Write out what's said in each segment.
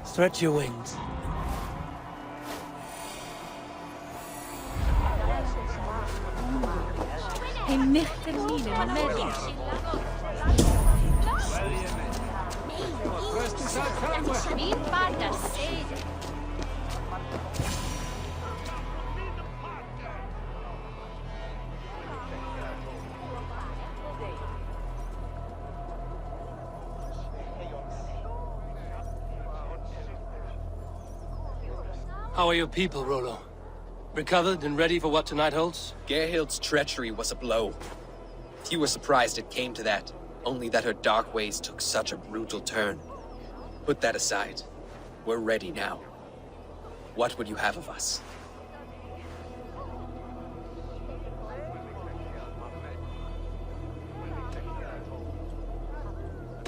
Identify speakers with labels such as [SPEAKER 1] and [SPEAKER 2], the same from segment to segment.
[SPEAKER 1] Stretch your wings. How are your people, Rollo? Recovered and ready for what tonight holds?
[SPEAKER 2] Gerhild's treachery was a blow. Few were surprised it came to that, only that her dark ways took such a brutal turn. Put that aside. We're ready now. What would you have of us?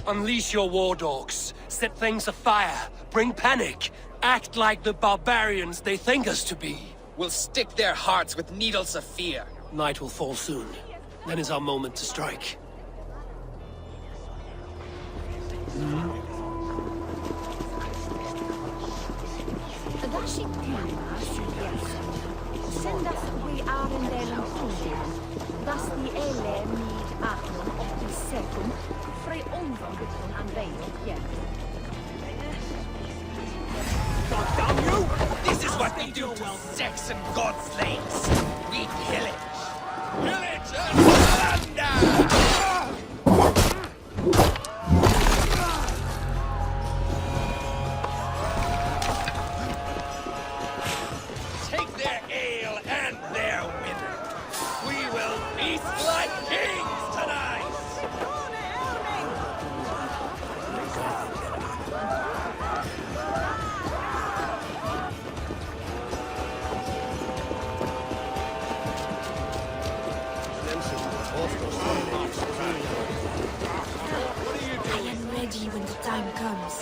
[SPEAKER 1] Unleash your war dogs. Set things afire. Bring panic. Act like the barbarians they think us to be.
[SPEAKER 2] We'll stick their hearts with needles of fear.
[SPEAKER 1] Night will fall soon. Then is our moment to strike.
[SPEAKER 2] God damn you! This is what we do to Saxon godslaves! We pillage! Pillage and plunder! Take their ale and their women! We will feast like kings tonight!
[SPEAKER 3] I am ready when the time comes.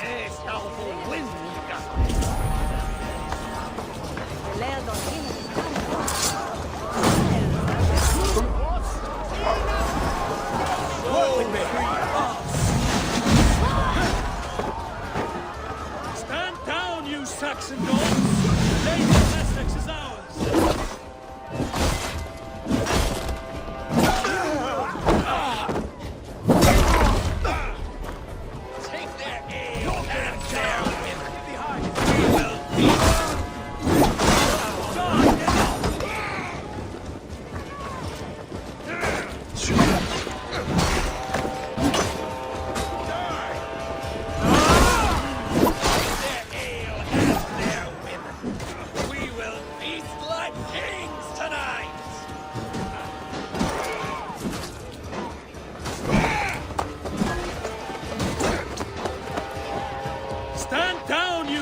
[SPEAKER 1] Stand down, you Saxon dogs! The Lady of Essex is ours!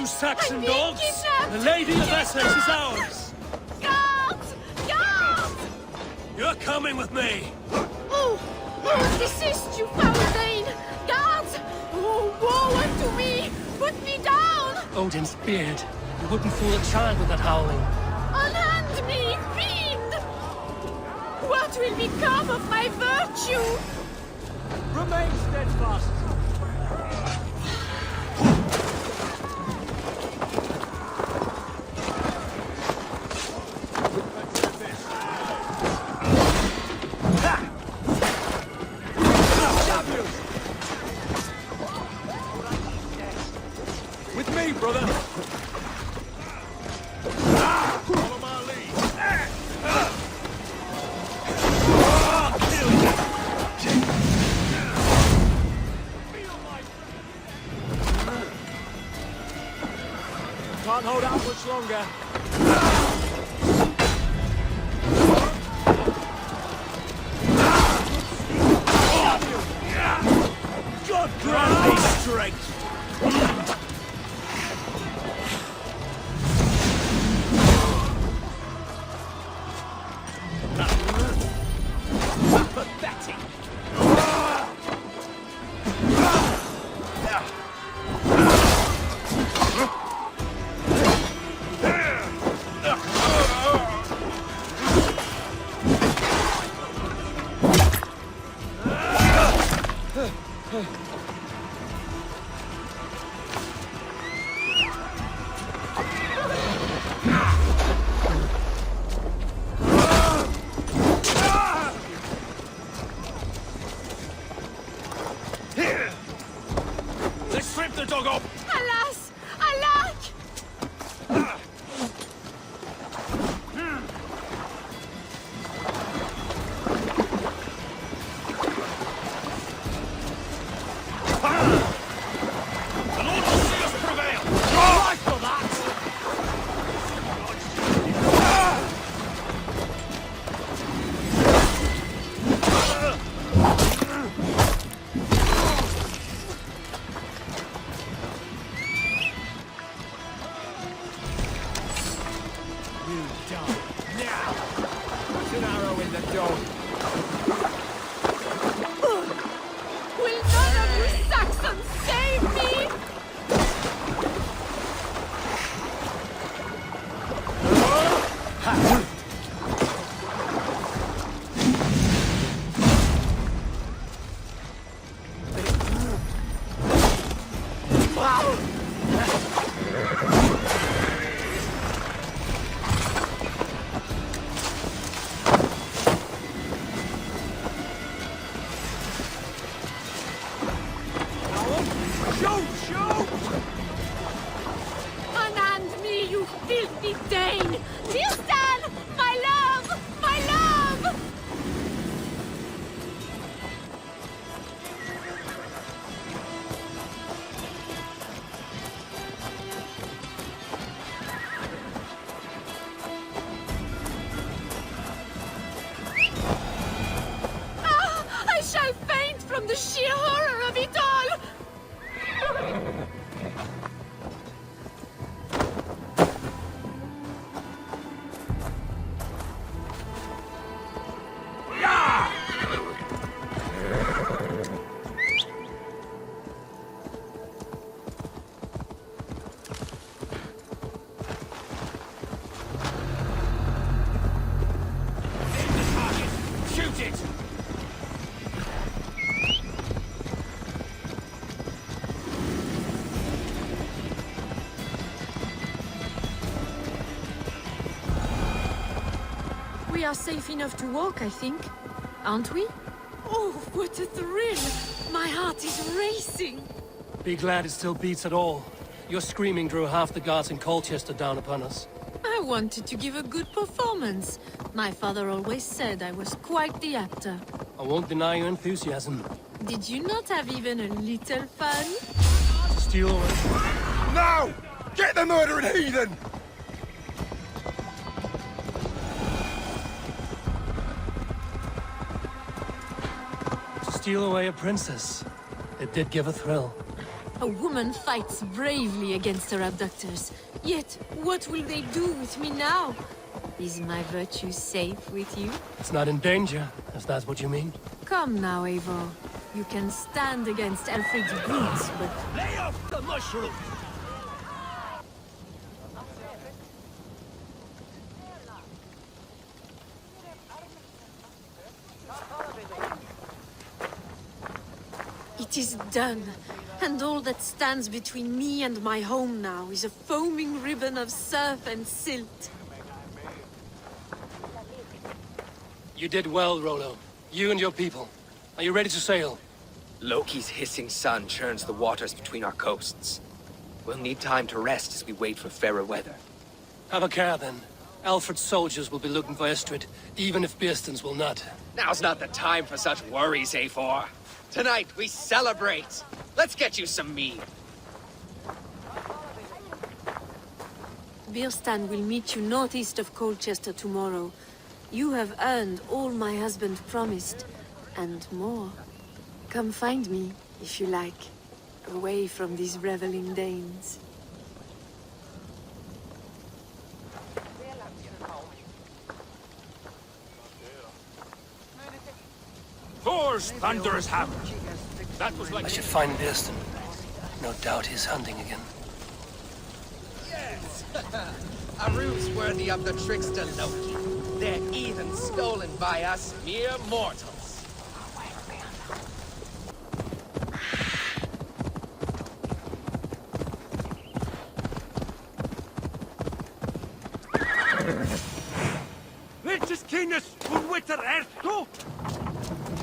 [SPEAKER 1] Saxon dogs! The Lady of Essex is ours!
[SPEAKER 3] Guards! Guards!
[SPEAKER 1] You're coming with me!
[SPEAKER 3] Oh! Desist, you foul Dane! Guards! Oh, woe unto me! Put me down!
[SPEAKER 1] Odin's beard. You wouldn't fool a child with that howling.
[SPEAKER 3] Unhand me, fiend! What will become of my virtue?
[SPEAKER 1] Remain steadfast!
[SPEAKER 4] With me, brother! Follow my lead! Can't hold out much longer. You die. Now! Put an arrow in the dog.
[SPEAKER 3] Will none of you Saxons save me? Unhand me, you filthy Dane! Wilstan! My love! My love! Ah! I shall faint from the sheer horror of it all!
[SPEAKER 4] Shoot it!
[SPEAKER 3] We are safe enough to walk, I think. Aren't we? Oh, what a thrill! My heart is racing.
[SPEAKER 1] Be glad it still beats at all. Your screaming drew half the guards in Colchester down upon us.
[SPEAKER 3] I wanted to give a good performance. My father always said I was quite the actor.
[SPEAKER 1] I won't deny your enthusiasm.
[SPEAKER 3] Did you not have even a little fun?
[SPEAKER 1] Steal away.
[SPEAKER 4] No! Get the murdering heathen!
[SPEAKER 1] To steal away a princess. It did give a thrill.
[SPEAKER 3] A woman fights bravely against her abductors. Yet, what will they do with me now? Is my virtue safe with you?
[SPEAKER 1] It's not in danger, if that's what you mean.
[SPEAKER 3] Come now, Eivor. You can stand against Alfred's brutes, but
[SPEAKER 4] Lay off the mushroom!
[SPEAKER 3] it is done. And all that stands between me and my home now is a foaming ribbon of surf and silt.
[SPEAKER 1] You did well, Rollo. You and your people. Are you ready to sail?
[SPEAKER 2] Loki's hissing sun churns the waters between our coasts. We'll need time to rest as we wait for fairer weather.
[SPEAKER 1] Have a care, then. Alfred's soldiers will be looking for Estrid, even if Bearstons will not.
[SPEAKER 2] Now's not the time for such worries, A4. Tonight, we celebrate! Let's get you some mead.
[SPEAKER 3] Birstan will meet you northeast of Colchester tomorrow. You have earned all my husband promised, and more. Come find me, if you like, away from these reveling Danes.
[SPEAKER 4] Thor's thunderous hammer! That was like...
[SPEAKER 1] I should find Bearston. No doubt he's hunting again.
[SPEAKER 2] Yes! A ruse worthy of the trickster Loki. They're even stolen by us mere mortals.
[SPEAKER 4] Let's keenness will witter erto!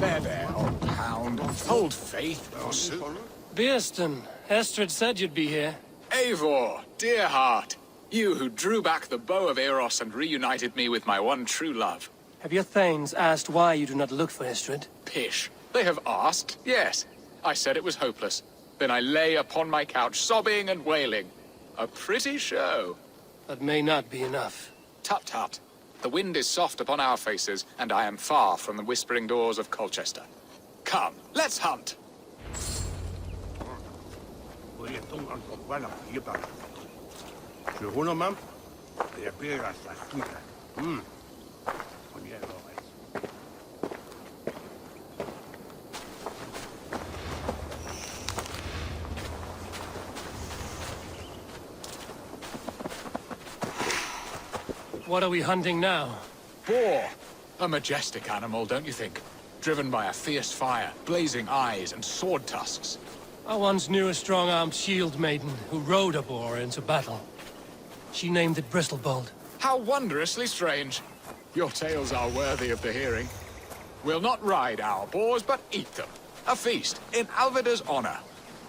[SPEAKER 5] There, old hound. Hold faith, forsooth.
[SPEAKER 1] Bearston, Estrid said you'd be here.
[SPEAKER 5] Eivor, dear heart. You who drew back the bow of Eros and reunited me with my one true love.
[SPEAKER 1] Have your thanes asked why you do not look for Estrid?
[SPEAKER 5] Pish. They have asked, yes. I said it was hopeless. Then I lay upon my couch, sobbing and wailing. A pretty show.
[SPEAKER 1] That may not be enough.
[SPEAKER 5] Tut tut. The wind is soft upon our faces, and I am far from the whispering doors of Colchester. Come, let's hunt.
[SPEAKER 4] de piedras astutas. Poniendo eso.
[SPEAKER 1] What are we hunting now?
[SPEAKER 5] Boar. A majestic animal, don't you think? Driven by a fierce fire, blazing eyes, and sword tusks.
[SPEAKER 1] I once knew a strong-armed shield maiden who rode a boar into battle. She named it Bristlebolt.
[SPEAKER 5] How wondrously strange. Your tales are worthy of the hearing. We'll not ride our boars, but eat them. A feast, in Alvida's honor.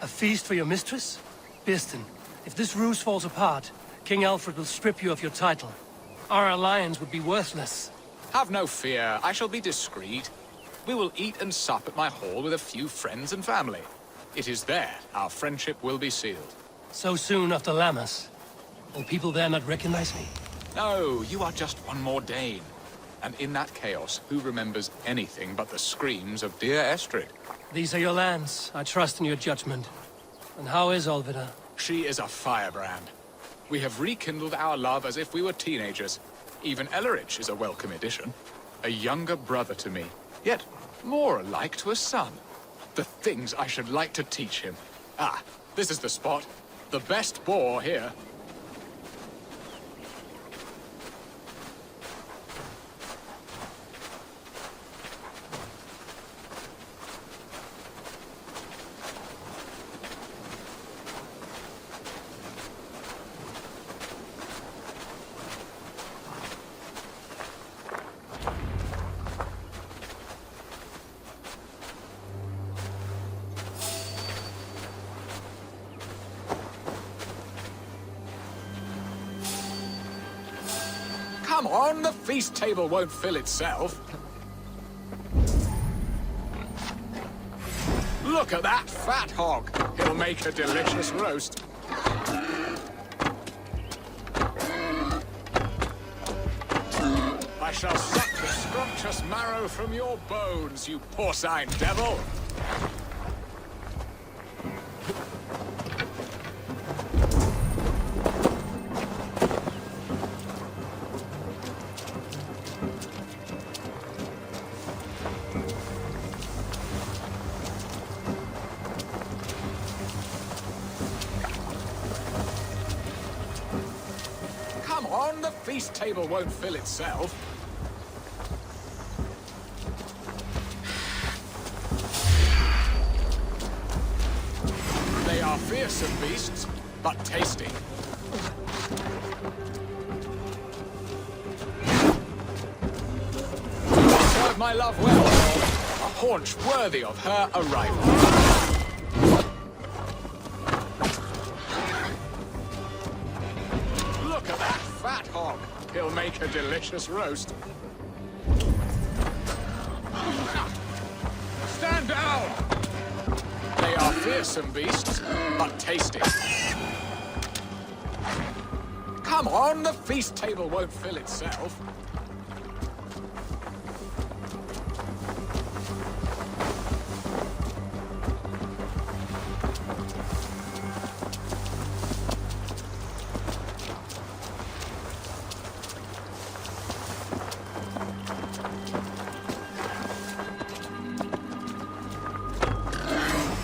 [SPEAKER 1] A feast for your mistress? Biston, if this ruse falls apart, King Alfred will strip you of your title. Our alliance would be worthless.
[SPEAKER 5] Have no fear, I shall be discreet. We will eat and sup at my hall with a few friends and family. It is there our friendship will be sealed.
[SPEAKER 1] So soon after Lammas? Will people there not recognize me?
[SPEAKER 5] No, you are just one more Dane. And in that chaos, who remembers anything but the screams of dear Estrid?
[SPEAKER 1] These are your lands. I trust in your judgment. And how is Alvida?
[SPEAKER 5] She is a firebrand. We have rekindled our love as if we were teenagers. Even Ellerich is a welcome addition. A younger brother to me, yet more alike to a son. The things I should like to teach him. Ah, this is the spot. The best boar here. Come on, the feast table won't fill itself. Look at that fat hog. He'll make a delicious roast. I shall suck the scrumptious marrow from your bones, you porcine devil. Come on, the feast table won't fill itself. They are fearsome beasts, but tasty. Serve my love well, a haunch worthy of her arrival. Fat hog. He'll make a delicious roast. Stand down! They are fearsome beasts, but tasty. Come on, the feast table won't fill itself.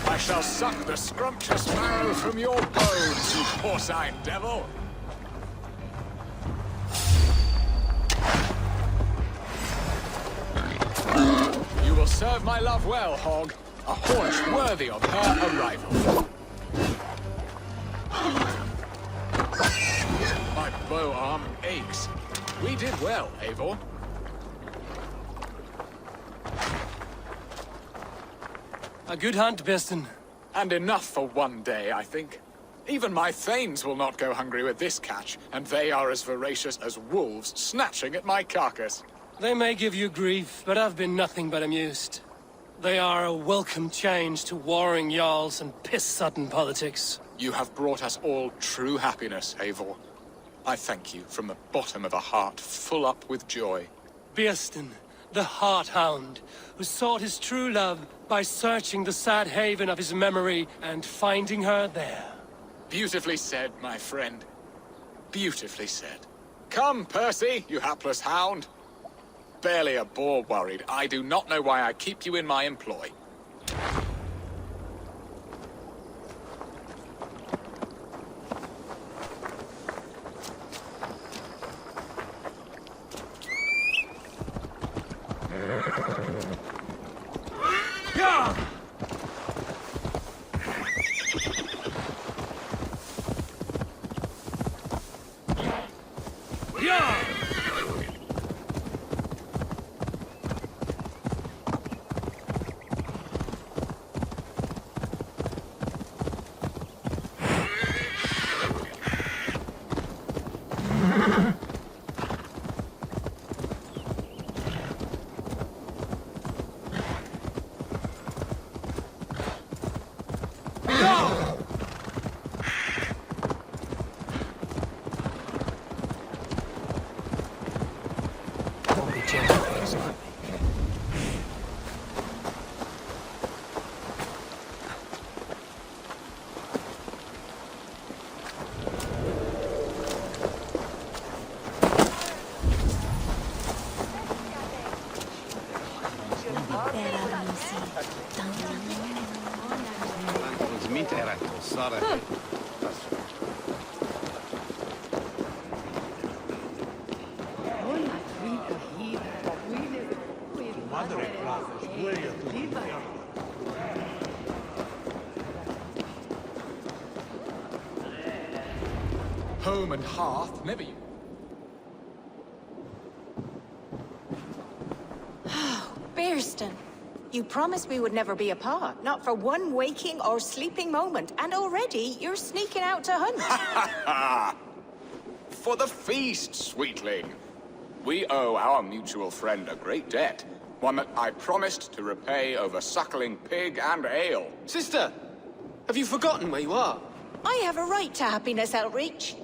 [SPEAKER 5] I shall suck the scrumptious marrow from your bones, you porcine devil! You will serve my love well, hog. A haunch worthy of her arrival. My bow arm aches. We did well, Eivor.
[SPEAKER 1] A good hunt, Biston.
[SPEAKER 5] And enough for one day, I think. Even my thanes will not go hungry with this catch, and they are as voracious as wolves snatching at my carcass.
[SPEAKER 1] They may give you grief, but I've been nothing but amused. They are a welcome change to warring jarls and piss-sodden politics.
[SPEAKER 5] You have brought us all true happiness, Eivor. I thank you from the bottom of a heart full up with joy.
[SPEAKER 1] Biston, the Heart-Hound, who sought his true love by searching the sad haven of his memory and finding her there.
[SPEAKER 5] Beautifully said, my friend. Beautifully said. Come, Percy, you hapless hound. Barely a boar worried. I do not know why I keep you in my employ. Home and hearth, never you.
[SPEAKER 6] Bearston, you promised we would never be apart, not for one waking or sleeping moment, and already you're sneaking out to hunt.
[SPEAKER 5] For the feast, sweetling. We owe our mutual friend a great debt, one that I promised to repay over suckling pig and ale.
[SPEAKER 2] Sister, have you forgotten where you are?
[SPEAKER 6] I have a right to happiness, Outreach.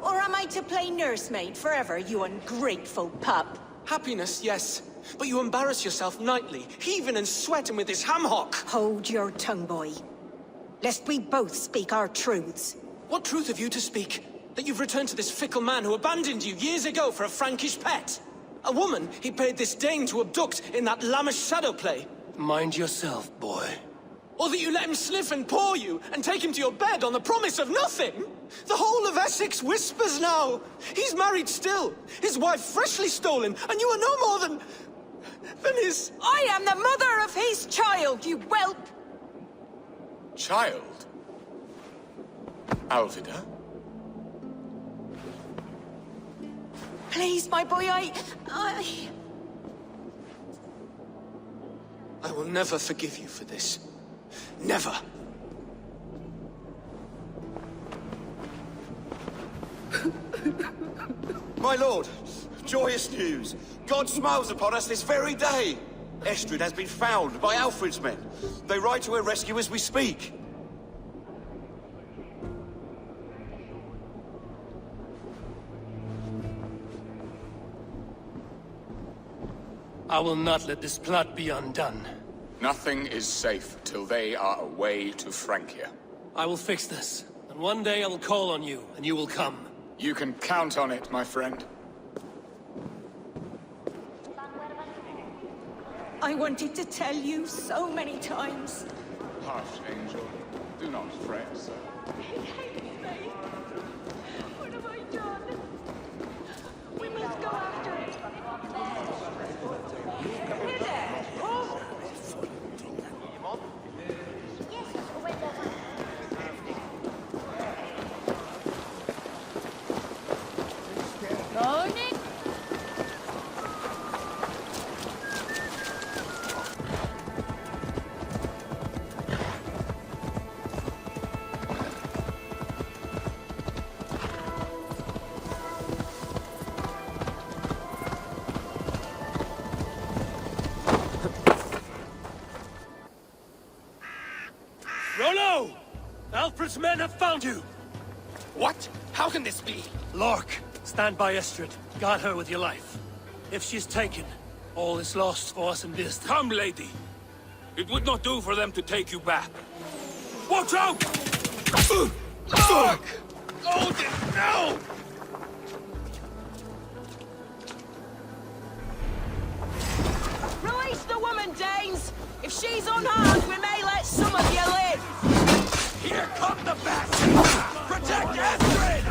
[SPEAKER 6] Or am I to play nursemaid forever, you ungrateful pup?
[SPEAKER 2] Happiness, yes. But you embarrass yourself nightly, heaving and sweating with this ham-hock.
[SPEAKER 6] Hold your tongue, boy. Lest we both speak our truths.
[SPEAKER 2] What truth have you to speak? That you've returned to this fickle man who abandoned you years ago for a Frankish pet? A woman he paid this Dane to abduct in that lammish shadow play?
[SPEAKER 1] Mind yourself, boy.
[SPEAKER 2] Or that you let him sniff and paw you, and take him to your bed on the promise of nothing? The whole of Essex whispers now. He's married still, his wife freshly stolen, and you are no more than his...
[SPEAKER 6] I am the mother of his child, you whelp!
[SPEAKER 5] Child? Alvida?
[SPEAKER 6] Please, my boy, I
[SPEAKER 2] will never forgive you for this. Never.
[SPEAKER 7] My lord, joyous news. God smiles upon us this very day. Estrid has been found by Alfred's men. They ride to her rescue as we speak.
[SPEAKER 1] I will not let this plot be undone.
[SPEAKER 5] Nothing is safe till they are away to Francia.
[SPEAKER 1] I will fix this, and one day I will call on you, and you will come.
[SPEAKER 5] You can count on it, my friend.
[SPEAKER 6] I wanted to tell you so many times.
[SPEAKER 5] Hush, Angel. Do not fret, sir.
[SPEAKER 6] What have I done? We must go after it.
[SPEAKER 1] Rollo! Alfred's men have found you!
[SPEAKER 2] What? How can this be?
[SPEAKER 1] Lork, stand by Estrid. Guard her with your life. If she's taken, all is lost for us in Bearston.
[SPEAKER 4] Come, lady. It would not do for them to take you back. Watch out!
[SPEAKER 1] Lork! Odin, no!
[SPEAKER 6] she's unharmed, we may let some of you live.
[SPEAKER 4] Here come the bastards! Protect Astrid!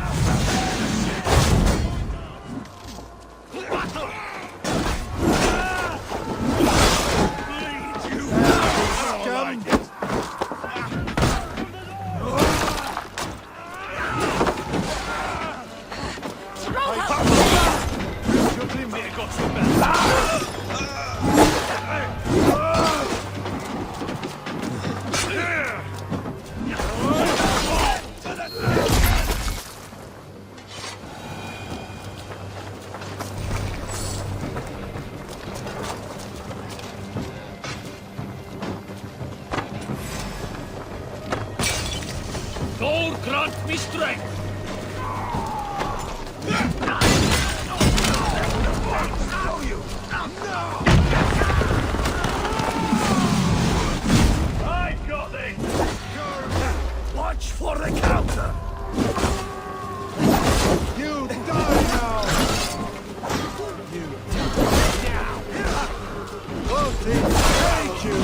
[SPEAKER 1] Thor grant me strength! I've got this! Watch for the counter!
[SPEAKER 8] You die now! You now! Won't it take you?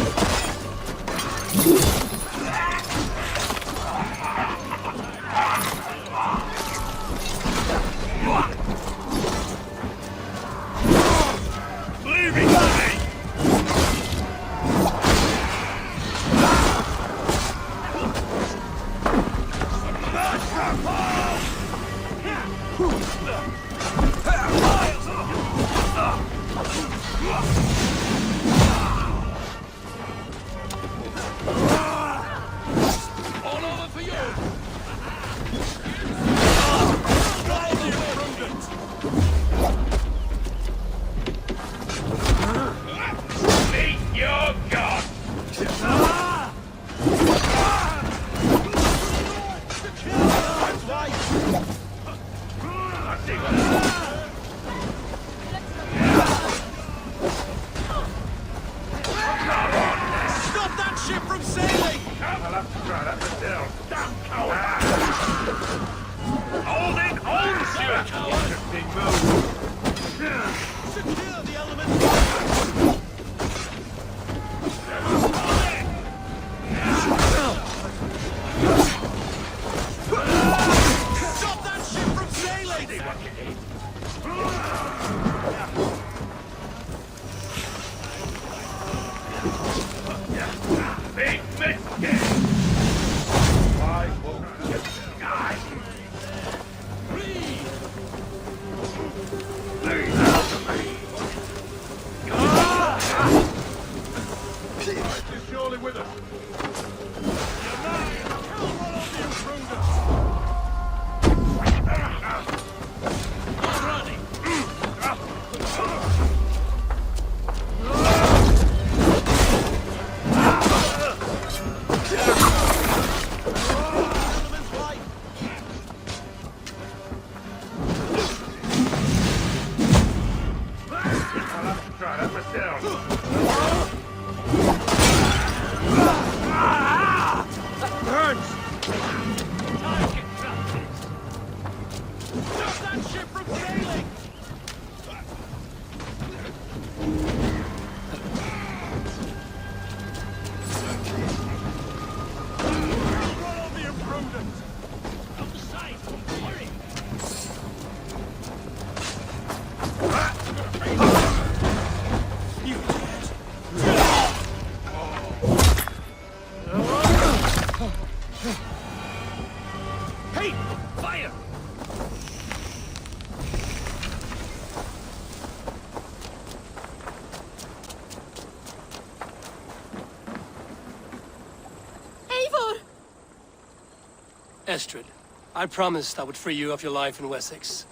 [SPEAKER 1] Estrid, I promised I would free you of your life in Wessex.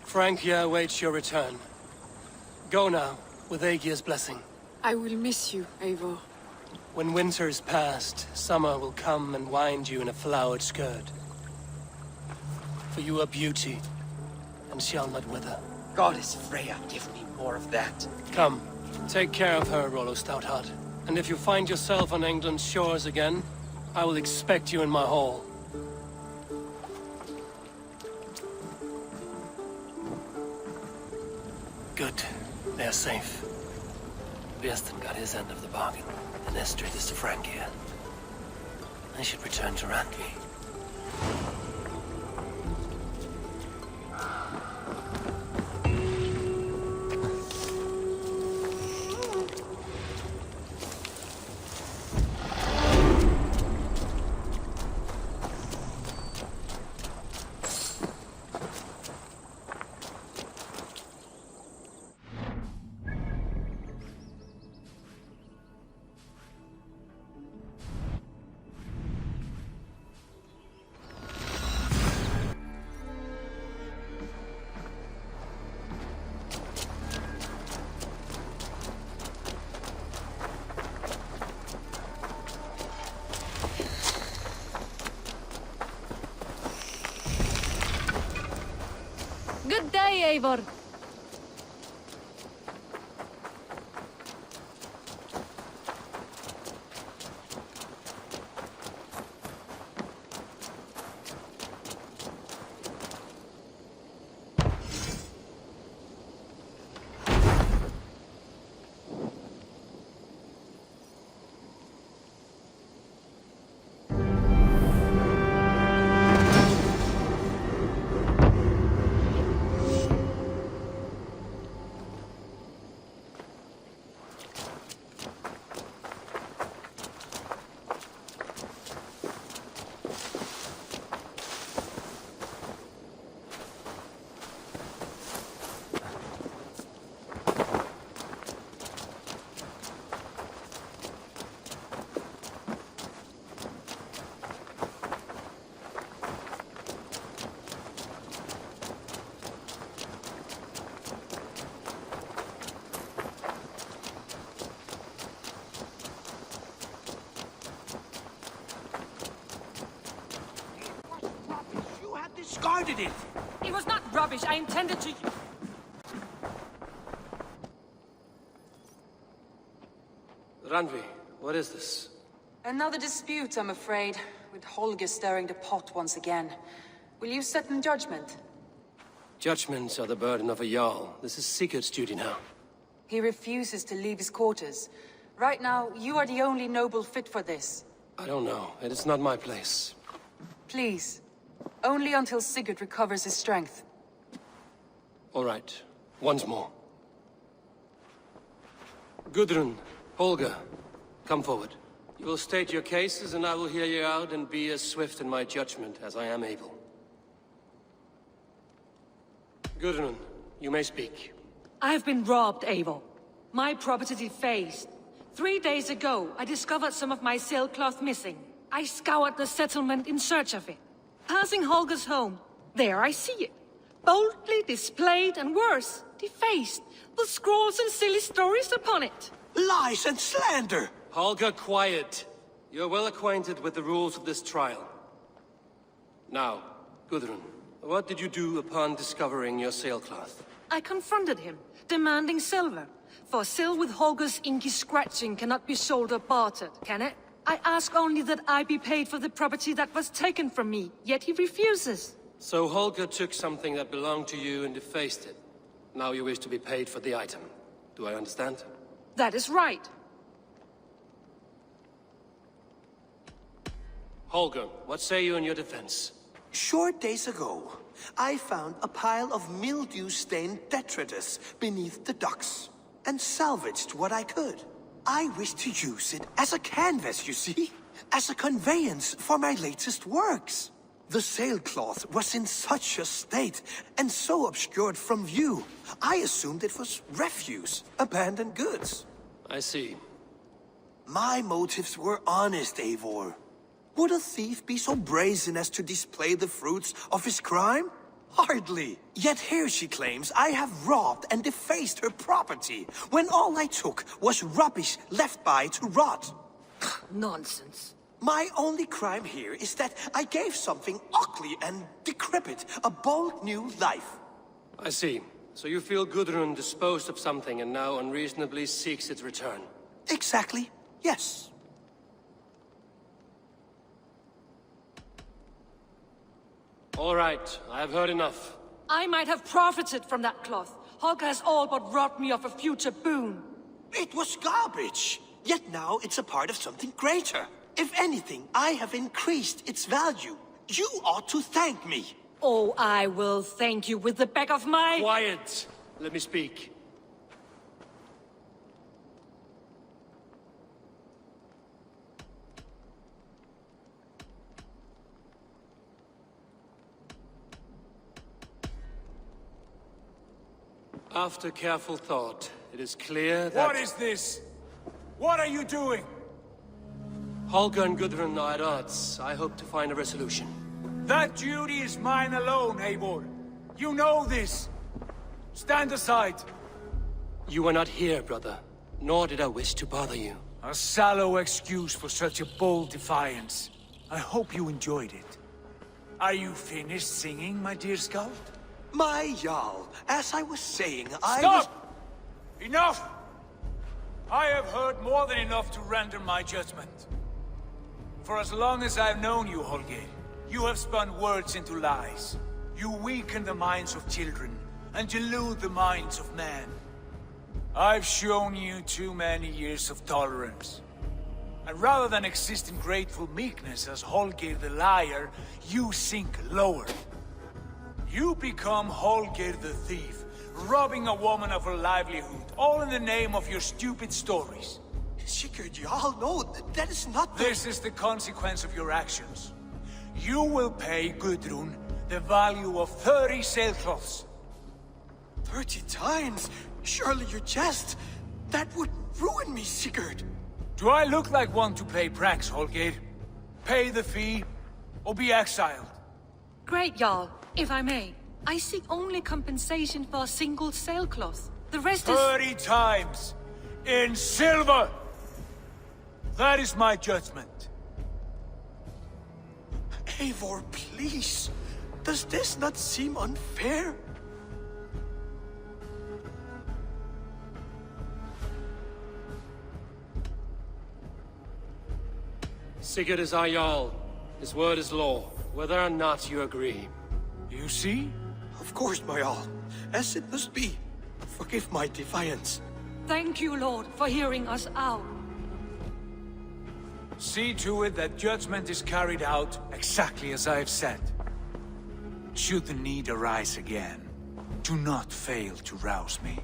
[SPEAKER 1] Francia awaits your return. Go now, with Aegir's blessing.
[SPEAKER 3] I will miss you, Eivor.
[SPEAKER 1] When winter is past, summer will come and wind you in a flowered skirt. For you are beauty, and shall not wither.
[SPEAKER 2] Goddess Freya, give me more of that.
[SPEAKER 1] Come, take care of her, Rollo Stoutheart. And if you find yourself on England's shores again, I will expect you in my hall. Good. They are safe. Bjersten got his end of the bargain, and Estrid is to Frank here. I should return to Randvi.
[SPEAKER 3] Good day, Eivor.
[SPEAKER 1] Discarded it!
[SPEAKER 9] It was not rubbish. I intended to...
[SPEAKER 1] Randvi, what is this?
[SPEAKER 10] Another dispute, I'm afraid, with Holger stirring the pot once again. Will you sit in judgment?
[SPEAKER 1] Judgments are the burden of a Jarl. This is Sigurd's duty now.
[SPEAKER 10] He refuses to leave his quarters. Right now, you are the only noble fit for this.
[SPEAKER 1] I don't know. It is not my place.
[SPEAKER 10] Please. Only until Sigurd recovers his strength.
[SPEAKER 1] All right. Once more. Gudrun, Holger, come forward. You will state your cases, and I will hear you out and be as swift in my judgment as I am able. Gudrun, you may speak.
[SPEAKER 9] I have been robbed, Eivor. My property defaced. 3 days ago, I discovered some of my sailcloth missing. I scoured the settlement in search of it. Passing Holger's home, there I see it. Boldly displayed and worse, defaced, with scrolls and silly stories upon it.
[SPEAKER 1] Lies and slander! Holger, quiet. You're well acquainted with the rules of this trial. Now, Gudrun, what did you do upon discovering your sailcloth?
[SPEAKER 9] I confronted him, demanding silver. For sil with Holger's inky scratching cannot be sold or bartered, can it? I ask only that I be paid for the property that was taken from me, yet he refuses.
[SPEAKER 1] So Holger took something that belonged to you and defaced it. Now you wish to be paid for the item. Do I understand?
[SPEAKER 9] That is right.
[SPEAKER 1] Holger, what say you in your defense?
[SPEAKER 11] Short days ago, I found a pile of mildew-stained detritus beneath the docks, and salvaged what I could. I wish to use it as a canvas, you see? As a conveyance for my latest works. The sailcloth was in such a state, and so obscured from view, I assumed it was refuse, abandoned goods.
[SPEAKER 1] I see.
[SPEAKER 11] My motives were honest, Eivor. Would a thief be so brazen as to display the fruits of his crime? Hardly. Yet here she claims I have robbed and defaced her property, when all I took was rubbish left by to rot.
[SPEAKER 9] Nonsense.
[SPEAKER 11] My only crime here is that I gave something ugly and decrepit a bold new life.
[SPEAKER 1] I see. So you feel Gudrun disposed of something and now unreasonably seeks its return?
[SPEAKER 11] Exactly, yes.
[SPEAKER 1] All right, I have heard enough.
[SPEAKER 9] I might have profited from that cloth. Holger has all but robbed me of a future boon.
[SPEAKER 11] It was garbage. Yet now it's a part of something greater. If anything, I have increased its value. You ought to thank me.
[SPEAKER 9] Oh, I will thank you with the back of my...
[SPEAKER 1] Quiet! Let me speak. After careful thought, it is clear that...
[SPEAKER 4] What is this? What are you doing?
[SPEAKER 1] Holger and Gudrun are at odds. I hope to find a resolution.
[SPEAKER 4] That duty is mine alone, Eivor. You know this. Stand aside.
[SPEAKER 1] You were not here, brother. Nor did I wish to bother you.
[SPEAKER 4] A sallow excuse for such a bold defiance. I hope you enjoyed it. Are you finished singing, my dear scout?
[SPEAKER 11] My Jarl, as I was saying,
[SPEAKER 4] Stop! Enough! I have heard more than enough to render my judgment. For as long as I've known you, Holger, you have spun words into lies. You weaken the minds of children, and delude the minds of men. I've shown you too many years of tolerance. And rather than exist in grateful meekness as Holger the liar, you sink lower. You become Holger the thief, robbing a woman of her livelihood, all in the name of your stupid stories.
[SPEAKER 11] Sigurd, Jarl, no, that is not the...
[SPEAKER 4] This is the consequence of your actions. You will pay Gudrun the value of 30 sailcloths.
[SPEAKER 11] 30 times? Surely you jest. That would ruin me, Sigurd.
[SPEAKER 4] Do I look like one to play pranks, Holger? Pay the fee, or be exiled.
[SPEAKER 9] Great, Jarl. If I may, I seek only compensation for a single sailcloth. The rest is...
[SPEAKER 4] 30 times! In silver! That is my judgment.
[SPEAKER 11] Eivor, please. Does this not seem unfair?
[SPEAKER 1] Sigurd is our Jarl. His word is law, whether or not you agree.
[SPEAKER 4] You see?
[SPEAKER 11] Of course, my Jarl. As it must be. Forgive my defiance.
[SPEAKER 9] Thank you, Lord, for hearing us out.
[SPEAKER 4] See to it that judgment is carried out exactly as I have said. Should the need arise again, do not fail to rouse me.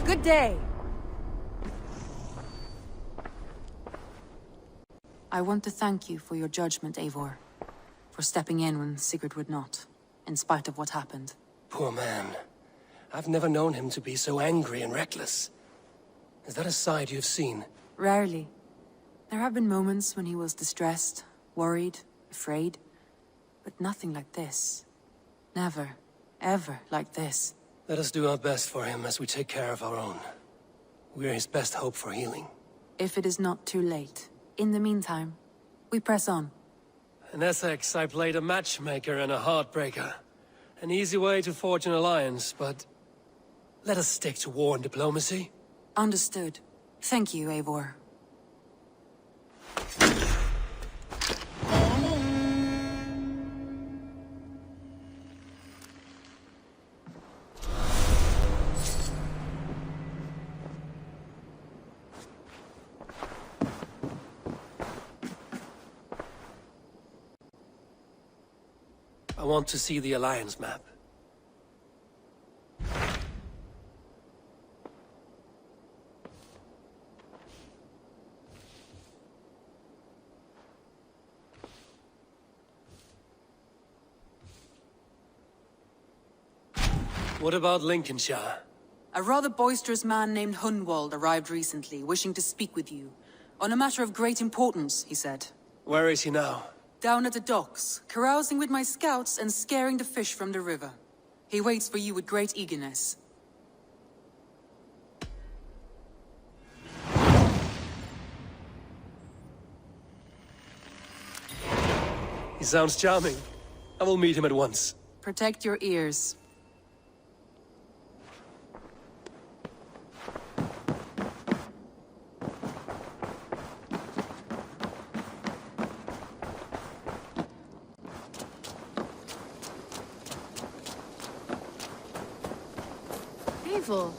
[SPEAKER 9] Good day.
[SPEAKER 10] I want to thank you for your judgment, Eivor. For stepping in when Sigurd would not, in spite of what happened.
[SPEAKER 1] Poor man. I've never known him to be so angry and reckless. Is that a side you've seen?
[SPEAKER 10] Rarely. There have been moments when he was distressed, worried, afraid. But nothing like this. Never, ever like this.
[SPEAKER 1] Let us do our best for him as we take care of our own. We're his best hope for healing.
[SPEAKER 10] If it is not too late. In the meantime, we press on.
[SPEAKER 1] In Essex, I played a matchmaker and a heartbreaker. An easy way to forge an alliance, but... let us stick to war and diplomacy.
[SPEAKER 10] Understood. Thank you, Eivor.
[SPEAKER 1] I want to see the Alliance map. What about Lincolnshire?
[SPEAKER 10] A rather boisterous man named Hunwald arrived recently, wishing to speak with you. On a matter of great importance, he said.
[SPEAKER 1] Where is he now?
[SPEAKER 10] Down at the docks, carousing with my scouts and scaring the fish from the river. He waits for you with great eagerness.
[SPEAKER 1] He sounds charming. I will meet him at once.
[SPEAKER 10] Protect your ears.
[SPEAKER 3] Eivor.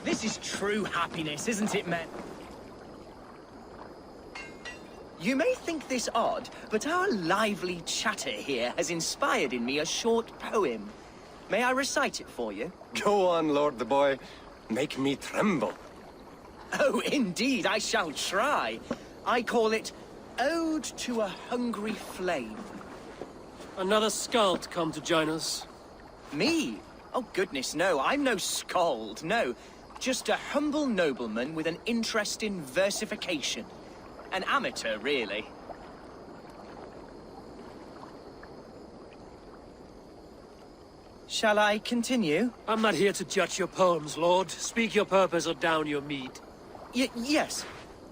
[SPEAKER 12] This is true happiness, isn't it, men? You may think this odd, but our lively chatter here has inspired in me a short poem. May I recite it for you?
[SPEAKER 1] Go on, Lord the Boy. Make me tremble.
[SPEAKER 12] Oh, indeed, I shall try. I call it Ode to a Hungry Flame.
[SPEAKER 1] Another skald come to join us.
[SPEAKER 12] Me? Oh, goodness, no, I'm no skald, no. Just a humble nobleman with an interest in versification. An amateur, really. Shall I continue?
[SPEAKER 1] I'm not here to judge your poems, Lord. Speak your purpose or down your mead.
[SPEAKER 12] Yes.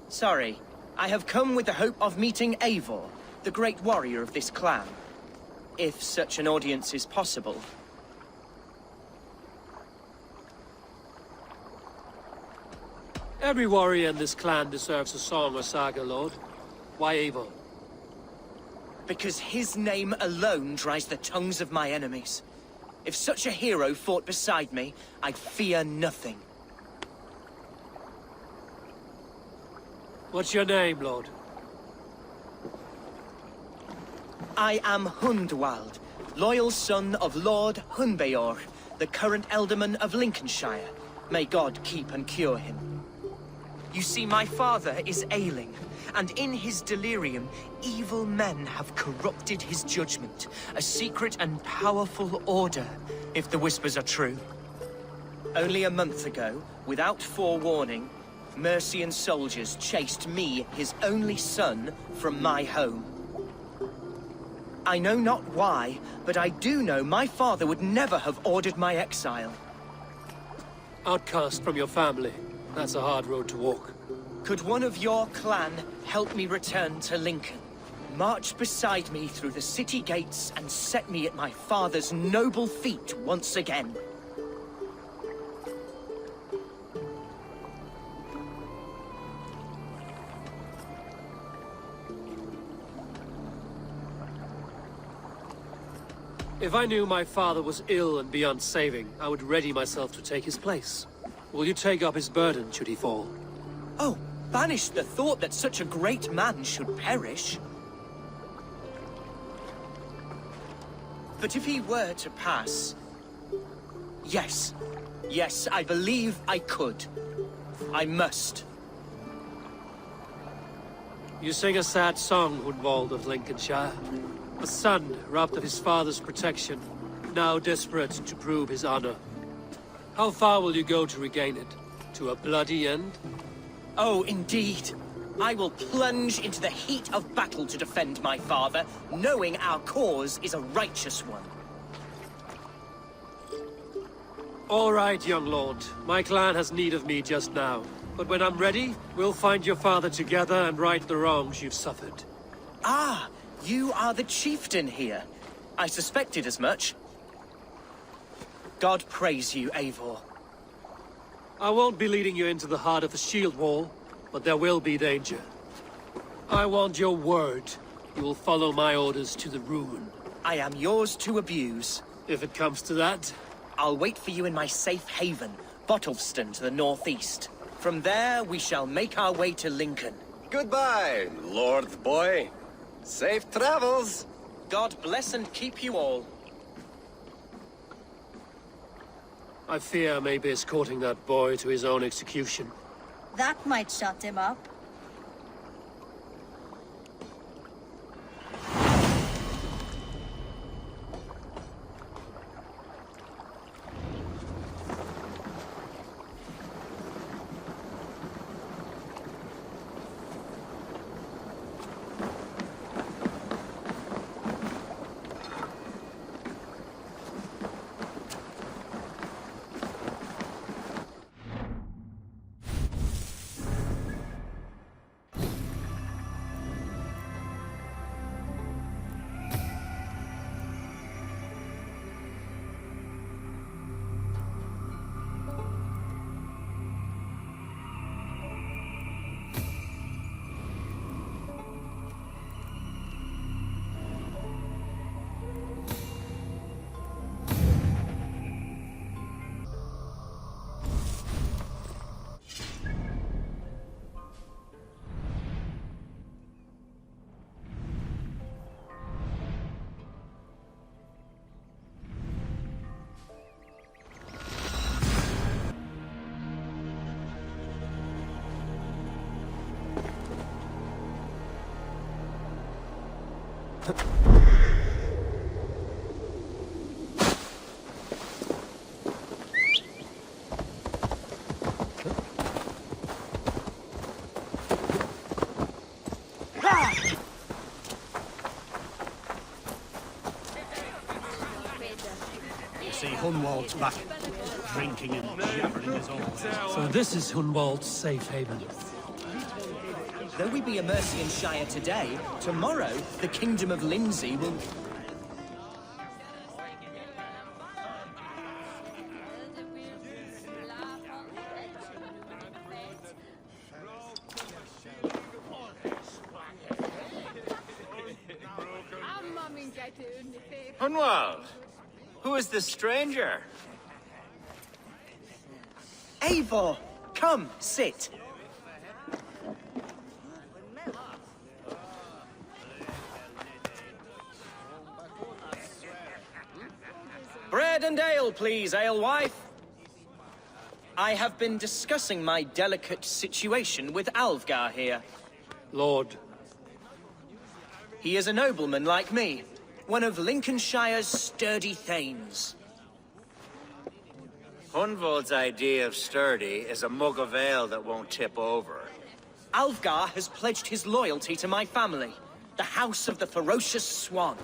[SPEAKER 12] Sorry. I have come with the hope of meeting Eivor, the great warrior of this clan. If such an audience is possible.
[SPEAKER 1] Every warrior in this clan deserves a song or saga, Lord. Why Eivor?
[SPEAKER 12] Because his name alone dries the tongues of my enemies. If such a hero fought beside me, I'd fear nothing.
[SPEAKER 1] What's your name, Lord?
[SPEAKER 12] I am Hundwald, loyal son of Lord Hunbeor, the current Elderman of Lincolnshire. May God keep and cure him. You see, my father is ailing, and in his delirium, evil men have corrupted his judgment. A secret and powerful order, if the whispers are true. Only a month ago, without forewarning, Mercian soldiers chased me, his only son, from my home. I know not why, but I do know my father would never have ordered my exile.
[SPEAKER 1] Outcast from your family. That's a hard road to walk.
[SPEAKER 12] Could one of your clan help me return to Lincoln? March beside me through the city gates and set me at my father's noble feet once again.
[SPEAKER 1] If I knew my father was ill and beyond saving, I would ready myself to take his place. Will you take up his burden, should he fall?
[SPEAKER 12] Oh, banish the thought that such a great man should perish. But if he were to pass... Yes. Yes, I believe I could. I must.
[SPEAKER 1] You sing a sad song, Hundwald of Lincolnshire. A son robbed of his father's protection, now desperate to prove his honor. How far will you go to regain it? To a bloody end?
[SPEAKER 12] Oh, indeed. I will plunge into the heat of battle to defend my father, knowing our cause is a righteous one.
[SPEAKER 1] All right, young lord. My clan has need of me just now. But when I'm ready, we'll find your father together and right the wrongs you've suffered.
[SPEAKER 12] Ah, you are the chieftain here. I suspected as much. God praise you, Eivor.
[SPEAKER 1] I won't be leading you into the heart of the shield wall, but there will be danger. I want your word. You will follow my orders to the ruin.
[SPEAKER 12] I am yours to abuse.
[SPEAKER 1] If it comes to that.
[SPEAKER 12] I'll wait for you in my safe haven, Bottleston to the northeast. From there, we shall make our way to Lincoln.
[SPEAKER 13] Goodbye, Lord Boy. Safe travels.
[SPEAKER 12] God bless and keep you all.
[SPEAKER 1] I fear I may be escorting that boy to his own execution.
[SPEAKER 14] That might shut him up.
[SPEAKER 8] Hunwald's back. Drinking and jabbering as always.
[SPEAKER 1] So this is Hunwald's safe haven.
[SPEAKER 12] Though we be a Mercian Shire today, tomorrow the Kingdom of Lindsey will...
[SPEAKER 4] Hunwald, who is this stranger?
[SPEAKER 12] Eivor! Come, sit. Bread and ale, please, alewife. I have been discussing my delicate situation with Alfgar here.
[SPEAKER 1] Lord.
[SPEAKER 12] He is a nobleman like me, one of Lincolnshire's sturdy thanes.
[SPEAKER 4] Hunwald's idea of sturdy is a mug of ale that won't tip over.
[SPEAKER 12] Alfgar has pledged his loyalty to my family, the House of the Ferocious Swan.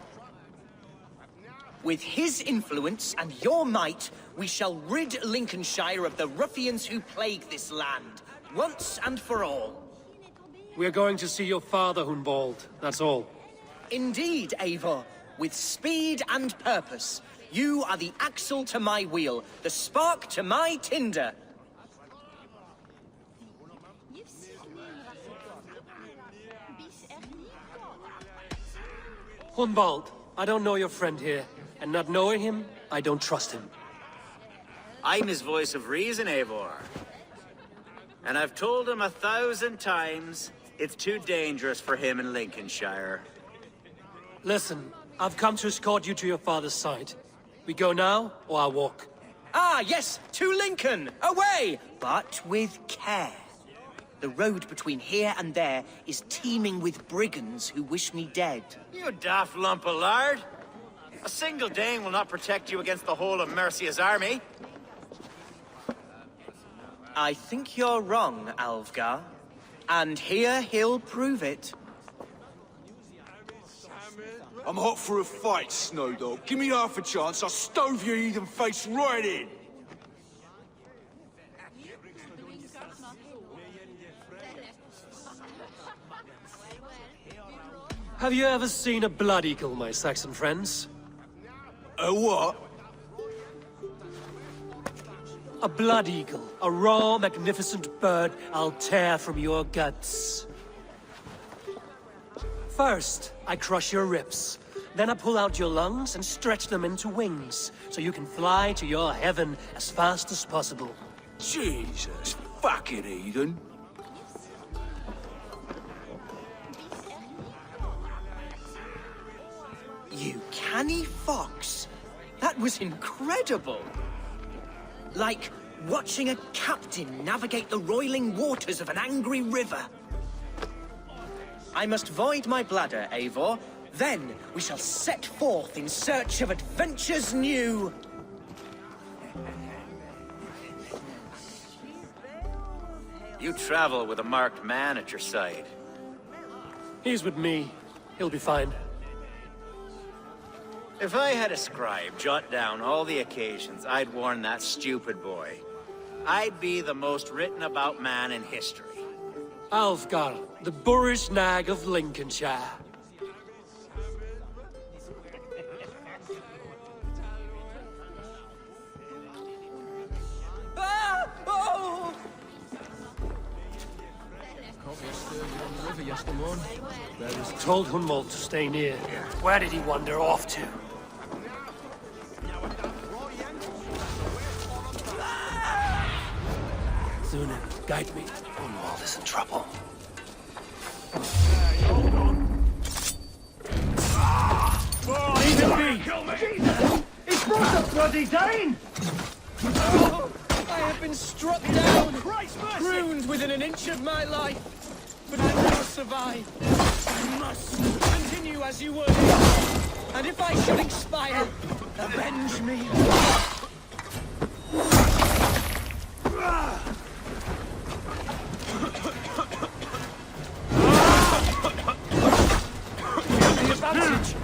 [SPEAKER 12] With his influence and your might, we shall rid Lincolnshire of the ruffians who plague this land, once and for all.
[SPEAKER 1] We're going to see your father, Hunwald. That's all.
[SPEAKER 12] Indeed, Eivor. With speed and purpose. You are the axle to my wheel, the spark to my tinder.
[SPEAKER 1] Hunwald, I don't know your friend here, and not knowing him, I don't trust him.
[SPEAKER 4] I'm his voice of reason, Eivor. And I've told him 1,000 times it's too dangerous for him in Lincolnshire.
[SPEAKER 1] Listen, I've come to escort you to your father's side. We go now, or I'll walk.
[SPEAKER 12] Ah, yes, to Lincoln! Away! But with care. The road between here and there is teeming with brigands who wish me dead.
[SPEAKER 4] You daft lump of lard! A single Dane will not protect you against the whole of Mercia's army.
[SPEAKER 12] I think you're wrong, Alfgar. And here he'll prove it.
[SPEAKER 8] I'm hot for a fight, Snowdog. Give me half a chance, I'll stove your heathen face right in!
[SPEAKER 1] Have you ever seen a blood eagle, my Saxon friends?
[SPEAKER 8] A what?
[SPEAKER 1] A blood eagle. A raw, magnificent bird I'll tear from your guts. First, I crush your ribs. Then I pull out your lungs and stretch them into wings, so you can fly to your heaven as fast as possible.
[SPEAKER 8] Jesus fucking heathen.
[SPEAKER 12] You canny fox. That was incredible. Like watching a captain navigate the roiling waters of an angry river. I must void my bladder, Eivor. Then we shall set forth in search of adventures new.
[SPEAKER 4] You travel with a marked man at your side.
[SPEAKER 1] He's with me. He'll be fine.
[SPEAKER 4] If I had a scribe jot down all the occasions I'd warn that stupid boy, I'd be the most written about man in history.
[SPEAKER 1] Alfgar, the boorish nag of Lincolnshire.
[SPEAKER 12] Ah! Oh!
[SPEAKER 1] Told Hunwald to stay near. Where did he wander off to? Zuna, guide me. Hunwald is in trouble. Leave it be!
[SPEAKER 8] It's brought the bloody Dane!
[SPEAKER 12] Oh, I have been struck down, pruned within an inch of my life, but I will survive. I must continue as you would, and if I should expire, avenge me.
[SPEAKER 8] The advantage!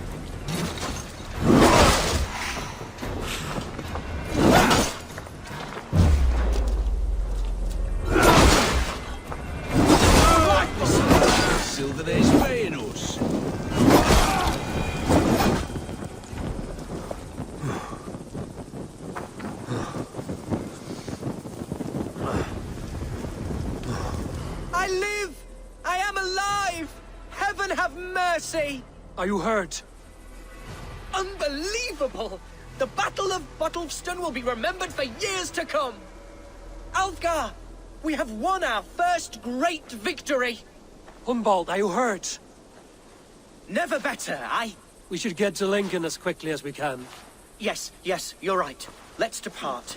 [SPEAKER 12] have mercy!
[SPEAKER 1] Are you hurt?
[SPEAKER 12] Unbelievable! The Battle of Bottlefston will be remembered for years to come! Alfgar! We have won our first great victory!
[SPEAKER 1] Humboldt, are you hurt?
[SPEAKER 12] Never better,
[SPEAKER 1] We should get to Lincoln as quickly as we can.
[SPEAKER 12] Yes, you're right. Let's depart.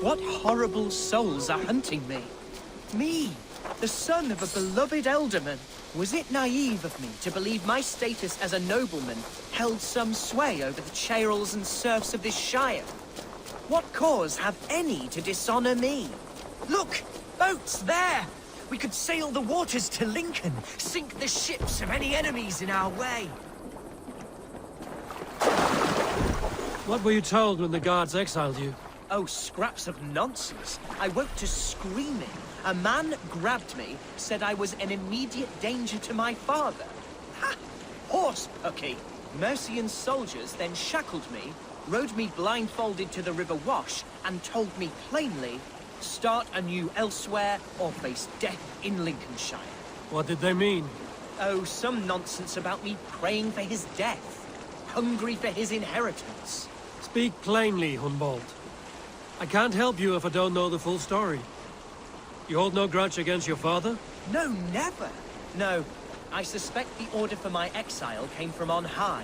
[SPEAKER 12] What horrible souls are hunting me? Me, the son of a beloved elderman. Was it naive of me to believe my status as a nobleman held some sway over the chairels and serfs of this shire? What cause have any to dishonor me? Look! Boats there! We could sail the waters to Lincoln, sink the ships of any enemies in our way.
[SPEAKER 1] What were you told when the guards exiled you?
[SPEAKER 12] Oh, scraps of nonsense. I woke to screaming. A man grabbed me, said I was an immediate danger to my father. Ha! Horse pucky! Mercian soldiers then shackled me, rode me blindfolded to the River Wash, and told me plainly, start anew elsewhere or face death in Lincolnshire.
[SPEAKER 1] What did they mean?
[SPEAKER 12] Oh, some nonsense about me praying for his death, hungry for his inheritance.
[SPEAKER 1] Speak plainly, Humboldt. I can't help you if I don't know the full story. You hold no grudge against your father?
[SPEAKER 12] No, never. No, I suspect the order for my exile came from on high.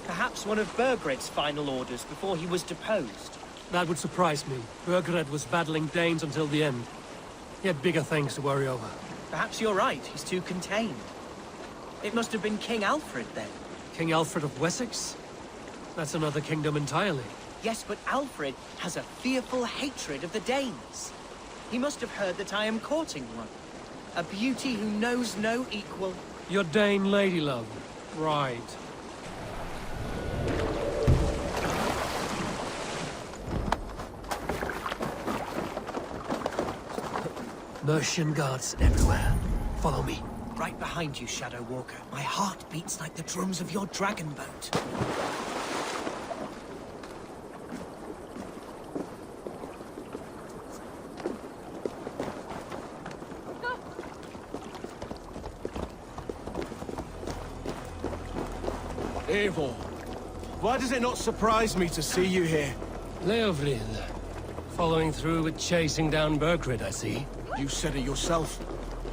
[SPEAKER 12] Perhaps one of Burgred's final orders before he was deposed.
[SPEAKER 1] That would surprise me. Burgred was battling Danes until the end. He had bigger things to worry over.
[SPEAKER 12] Perhaps you're right, he's too contained. It must have been King Alfred, then.
[SPEAKER 1] King Alfred of Wessex? That's another kingdom entirely.
[SPEAKER 12] Yes, but Alfred has a fearful hatred of the Danes. He must have heard that I am courting one. A beauty who knows no equal.
[SPEAKER 1] Your Dane lady love. Right. Mercian guards everywhere. Follow me.
[SPEAKER 12] Right behind you, Shadow Walker. My heart beats like the drums of your dragon boat.
[SPEAKER 8] Eivor, why does it not surprise me to see you here?
[SPEAKER 1] Leofrid. Following through with chasing down Burgred, I see.
[SPEAKER 8] You said it yourself.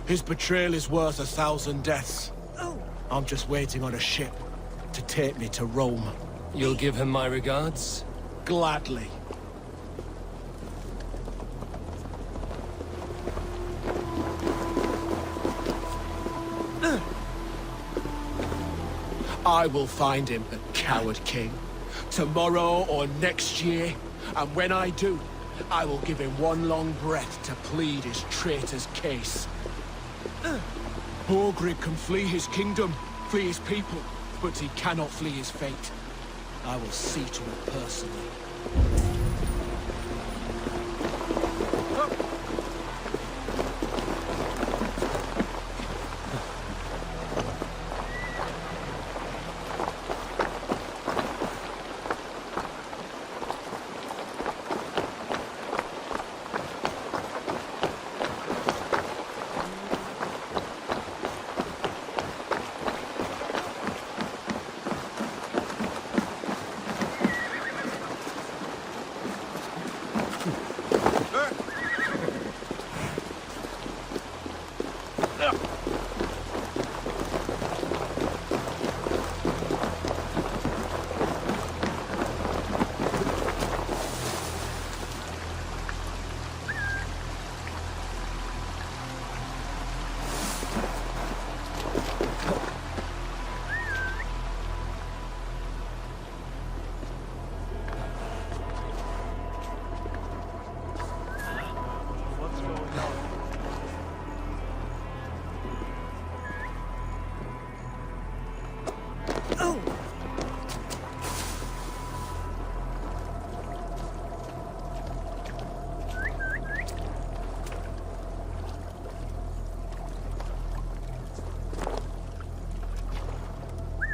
[SPEAKER 8] His betrayal is worth 1,000 deaths.
[SPEAKER 12] Oh.
[SPEAKER 8] I'm just waiting on a ship to take me to Rome.
[SPEAKER 1] You'll give him my regards?
[SPEAKER 8] Gladly. I will find him, the coward king. Tomorrow or next year. And when I do, I will give him one long breath to plead his traitor's case. Burgred can flee his kingdom, flee his people, but he cannot flee his fate. I will see to it personally.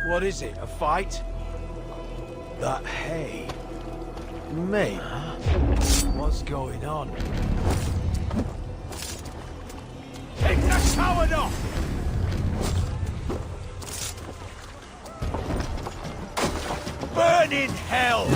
[SPEAKER 8] What is it, a fight? That hay? Me? What's going on?
[SPEAKER 4] Burn in hell!